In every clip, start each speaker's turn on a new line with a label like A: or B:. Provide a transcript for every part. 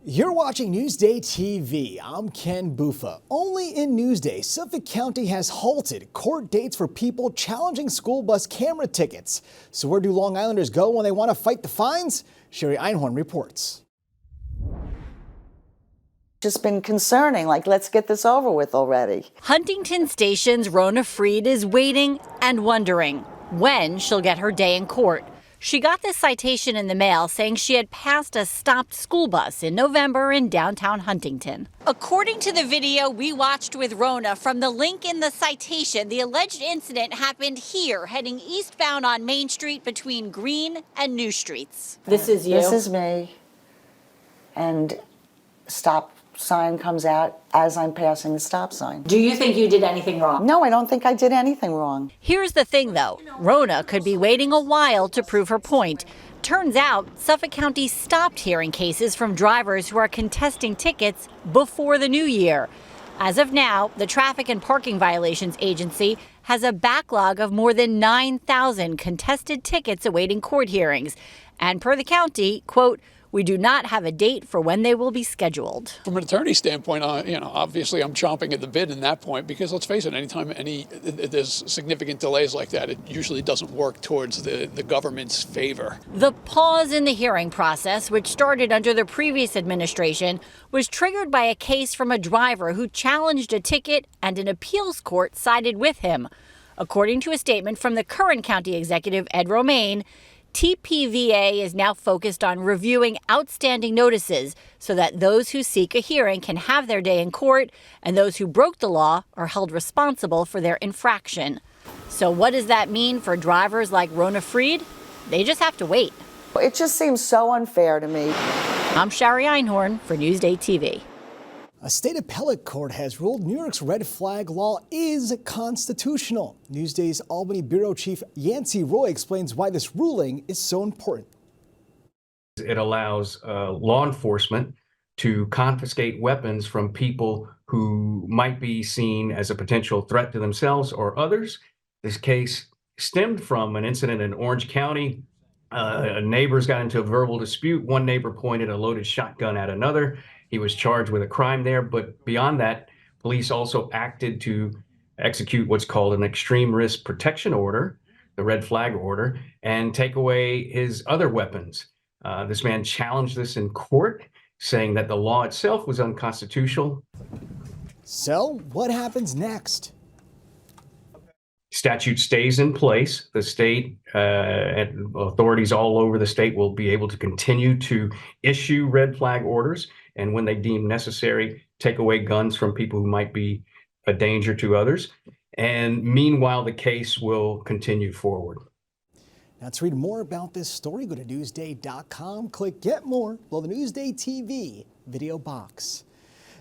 A: You're watching Newsday TV. I'm Ken Buffa. Only in Newsday, Suffolk County has halted court dates for people challenging school bus camera tickets. So where do Long Islanders go when they want to fight the fines? Sherry Einhorn reports.
B: Just been concerning, like, let's get this over with already.
C: Huntington Station's Rona Freed is waiting and wondering when she'll get her day in court. She got this citation in the mail saying she had passed a stopped school bus in November in downtown Huntington. According to the video we watched with Rona, from the link in the citation, the alleged incident happened here, heading eastbound on Main Street between Green and New Streets. This is you?
B: This is me. And stop sign comes out as I'm passing the stop sign.
C: Do you think you did anything wrong?
B: No, I don't think I did anything wrong.
C: Here's the thing, though. Rona could be waiting a while to prove her point. Turns out Suffolk County stopped hearing cases from drivers who are contesting tickets before the new year. As of now, the Traffic and Parking Violations Agency has a backlog of more than 9,000 contested tickets awaiting court hearings. And per the county, quote, "We do not have a date for when they will be scheduled."
D: From an attorney standpoint, obviously I'm chomping at the bit in that point because let's face it, anytime there's significant delays like that, it usually doesn't work towards the government's favor.
C: The pause in the hearing process, which started under the previous administration, was triggered by a case from a driver who challenged a ticket and an appeals court sided with him. According to a statement from the current county executive, Ed Romaine, TPVA is now focused on reviewing outstanding notices so that those who seek a hearing can have their day in court and those who broke the law are held responsible for their infraction. So what does that mean for drivers like Rona Freed? They just have to wait.
B: It just seems so unfair to me.
C: I'm Sherry Einhorn for Newsday TV.
A: A state appellate court has ruled New York's red flag law is constitutional. Newsday's Albany Bureau Chief Yancey Roy explains why this ruling is so important.
E: It allows law enforcement to confiscate weapons from people who might be seen as a potential threat to themselves or others. This case stemmed from an incident in Orange County. Neighbors got into a verbal dispute. One neighbor pointed a loaded shotgun at another. He was charged with a crime there, but beyond that, police also acted to execute what's called an extreme risk protection order, the red flag order, and take away his other weapons. This man challenged this in court, saying that the law itself was unconstitutional.
A: So what happens next?
E: Statute stays in place. The state and authorities all over the state will be able to continue to issue red flag orders, and when they deem necessary, take away guns from people who might be a danger to others. And meanwhile, the case will continue forward.
A: Now, to read more about this story, go to Newsday.com, click Get More below the Newsday TV video box.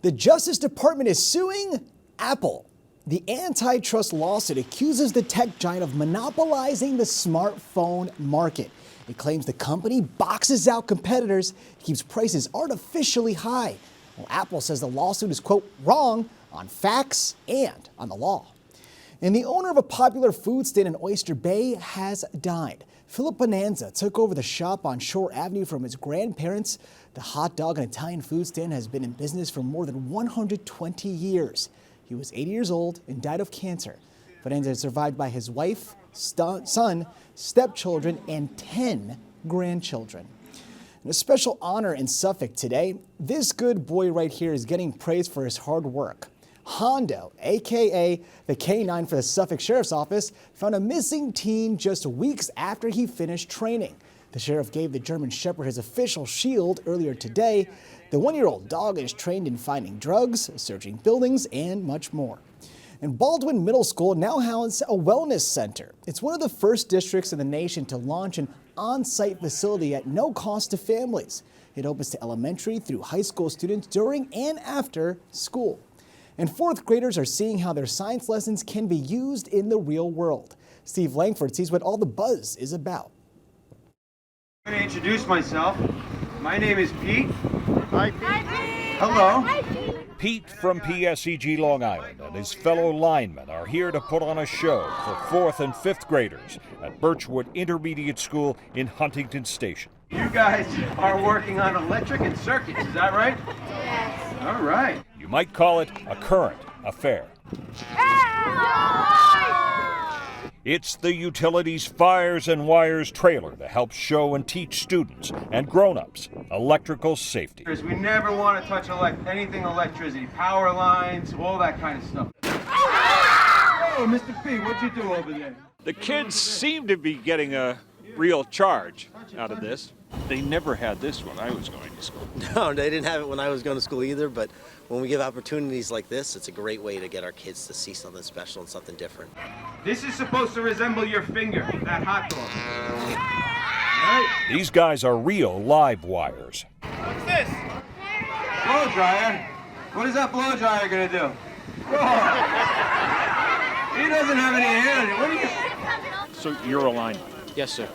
A: The Justice Department is suing Apple. The antitrust lawsuit accuses the tech giant of monopolizing the smartphone market. It claims the company boxes out competitors, keeps prices artificially high. Well, Apple says the lawsuit is, quote, wrong on facts and on the law. And the owner of a popular food stand in Oyster Bay has died. Philip Bonanza took over the shop on Shore Avenue from his grandparents. The hot dog and Italian food stand has been in business for more than 120 years. He was 80 years old and died of cancer. Bonanza is survived by his wife, son, stepchildren, and 10 grandchildren. And a special honor in Suffolk today. This good boy right here is getting praised for his hard work. Hondo, aka the K9 for the Suffolk Sheriff's Office, found a missing teen just weeks after he finished training. The sheriff gave the German Shepherd his official shield earlier today. The one-year-old dog is trained in finding drugs, searching buildings, and much more. And Baldwin Middle School now houses a wellness center. It's one of the first districts in the nation to launch an on-site facility at no cost to families. It opens to elementary through high school students during and after school. And fourth graders are seeing how their science lessons can be used in the real world. Steve Langford sees what all the buzz is about.
F: I'm going to introduce myself. My name is Pete. Hi, Pete. Hi, Pete. Hello. Hi, Pete.
G: Pete from PSEG Long Island and his fellow linemen are here to put on a show for 4th and 5th graders at Birchwood Intermediate School in Huntington Station.
F: You guys are working on electric and circuits, is that right? Yes. All right.
G: You might call it a current affair. It's the Utilities Fires and Wires trailer to help show and teach students and grown-ups electrical safety.
F: We never want to touch anything electricity, power lines, all that kind of stuff. Oh, Mr. P, what'd you do over there?
H: The kids seem to be getting a real charge out of this. They never had this when I was going to school.
I: No, they didn't have it when I was going to school either, but when we give opportunities like this, it's a great way to get our kids to see something special and something different.
F: This is supposed to resemble your finger, that hot dog. Right.
G: These guys are real live wires.
F: What's this? Blow dryer. What is that blow dryer gonna do? Oh. He doesn't have any hand in it. What are you?
H: So you're a lineman.
I: Yes, sir.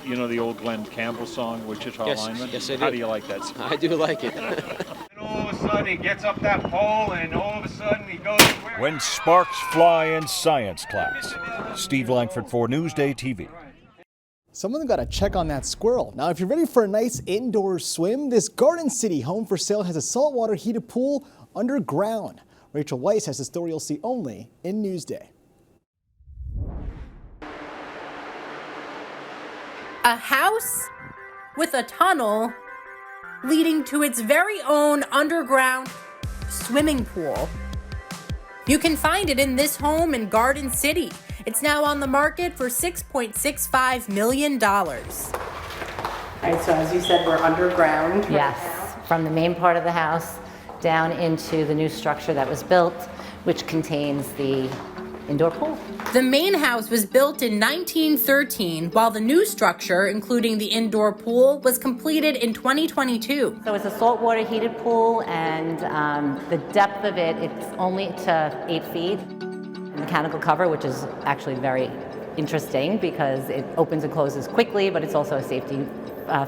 H: You know the old Glenn Campbell song, Wichita Lineman?
I: Yes, I do.
H: How do you like that song?
I: I do like it.
F: And all of a sudden he gets up that pole and all of a sudden he goes where?
G: When sparks fly in science class. Steve Langford for Newsday TV.
A: Someone got to check on that squirrel. Now, if you're ready for a nice indoor swim, this Garden City home for sale has a saltwater heated pool underground. Rachel Weiss has the story you'll see only in Newsday.
J: A house with a tunnel leading to its very own underground swimming pool. You can find it in this home in Garden City. It's now on the market for $6.65 million.
K: All right, so as you said, we're underground.
L: Yes, from the main part of the house down into the new structure that was built, which contains the indoor pool.
J: The main house was built in 1913, while the new structure, including the indoor pool, was completed in 2022.
L: So it's a saltwater heated pool, and the depth of it, it's only to 8 feet. Mechanical cover, which is actually very interesting because it opens and closes quickly, but it's also a safety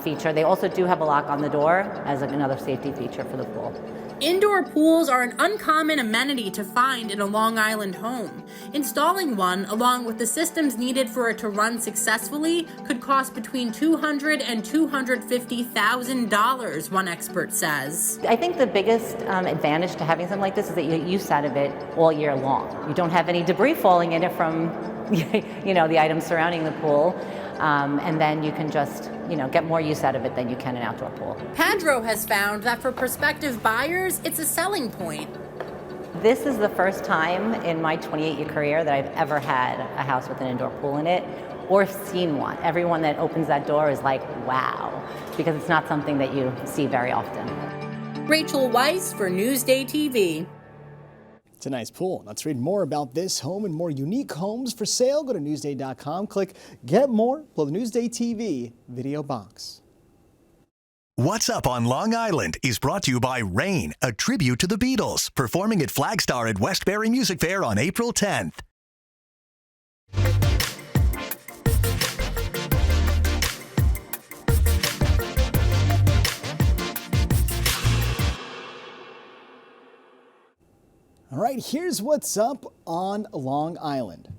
L: feature. They also do have a lock on the door as another safety feature for the pool.
J: Indoor pools are an uncommon amenity to find in a Long Island home. Installing one, along with the systems needed for it to run successfully, could cost between $200,000 and $250,000, one expert says.
L: I think the biggest advantage to having something like this is that you get use out of it all year long. You don't have any debris falling in it from the items surrounding the pool. And then you can just, get more use out of it than you can an outdoor pool.
J: Padro has found that for prospective buyers, it's a selling point.
L: This is the first time in my 28-year career that I've ever had a house with an indoor pool in it or seen one. Everyone that opens that door is like, wow, because it's not something that you see very often.
J: Rachel Weiss for Newsday TV.
A: It's a nice pool. Let's read more about this home and more unique homes for sale. Go to Newsday.com, click Get More, below the Newsday TV video box.
M: What's Up on Long Island is brought to you by Rain, a tribute to the Beatles, performing at Flagstar at Westbury Music Fair on April 10th.
A: All right, here's what's up on Long Island.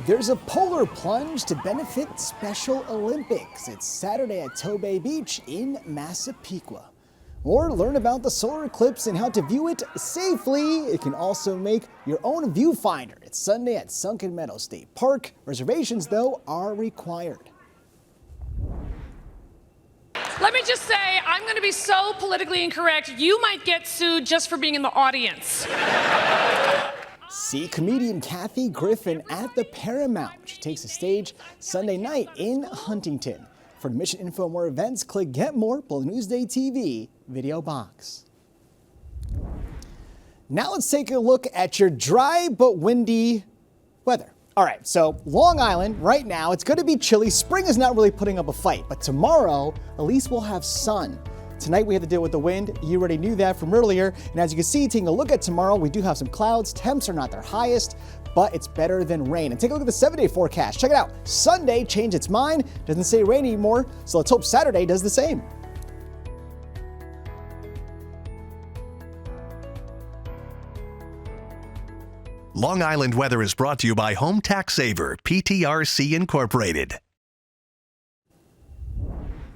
A: There's a polar plunge to benefit Special Olympics. It's Saturday at Tobay Beach in Massapequa. Or learn about the solar eclipse and how to view it safely. It can also make your own viewfinder. It's Sunday at Sunken Meadow State Park. Reservations, though, are required.
N: Let me just say, I'm going to be so politically incorrect, you might get sued just for being in the audience.
A: See comedian Kathy Griffin at the Paramount. She takes the stage Sunday night in Huntington. For admission info and more events, click Get More below the Newsday TV video box. Now let's take a look at your dry but windy weather. All right, so Long Island, right now, it's going to be chilly. Spring is not really putting up a fight, but tomorrow, at least we'll have sun. Tonight, we have to deal with the wind. You already knew that from earlier. And as you can see, taking a look at tomorrow, we do have some clouds. Temps are not their highest, but it's better than rain. And take a look at the 7-day forecast. Check it out. Sunday changed its mind. Doesn't say rain anymore, so let's hope Saturday does the same.
M: Long Island weather is brought to you by Home Tax Saver, PTRC Incorporated.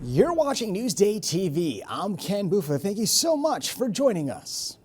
A: You're watching Newsday TV. I'm Ken Buffa. Thank you so much for joining us.